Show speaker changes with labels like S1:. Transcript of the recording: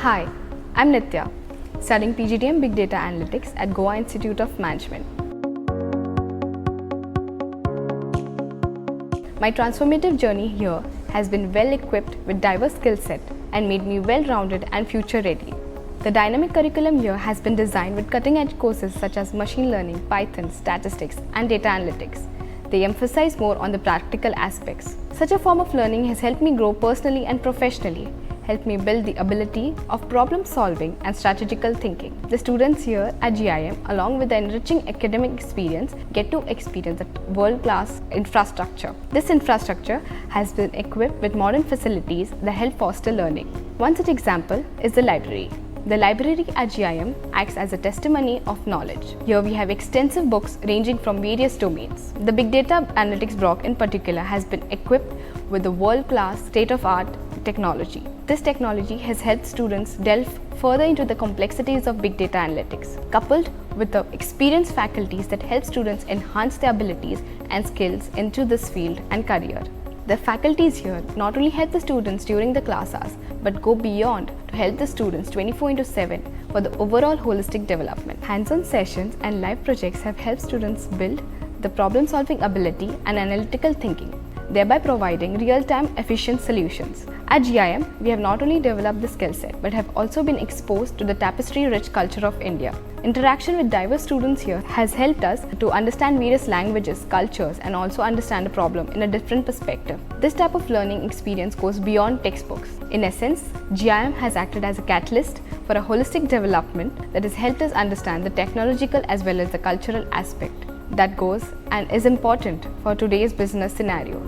S1: Hi, I'm Nitya, studying PGDM Big Data Analytics at Goa Institute of Management. My transformative journey here has been well equipped with diverse skill set and made me well-rounded and future-ready. The dynamic curriculum here has been designed with cutting-edge courses such as machine learning, Python, statistics, and data analytics. They emphasize more on the practical aspects. Such a form of learning has helped me grow personally and professionally, helped me build the ability of problem solving and strategical thinking. The students here at GIM, along with the enriching academic experience, get to experience the world-class infrastructure. This infrastructure has been equipped with modern facilities that help foster learning. One such example is the library. The library at GIM acts as a testimony of knowledge. Here we have extensive books ranging from various domains. The Big Data Analytics block in particular has been equipped with the world-class, state-of-art technology. This technology has helped students delve further into the complexities of big data analytics, coupled with the experienced faculties that help students enhance their abilities and skills into this field and career. The faculties here not only help the students during the class hours, but go beyond to help the students 24/7 for the overall holistic development. Hands-on sessions and live projects have helped students build the problem-solving ability and analytical thinking, thereby providing real-time efficient solutions. At GIM, we have not only developed the skill set, but have also been exposed to the tapestry-rich culture of India. Interaction with diverse students here has helped us to understand various languages, cultures, and also understand a problem in a different perspective. This type of learning experience goes beyond textbooks. In essence, GIM has acted as a catalyst for a holistic development that has helped us understand the technological as well as the cultural aspect that goes and is important for today's business scenario.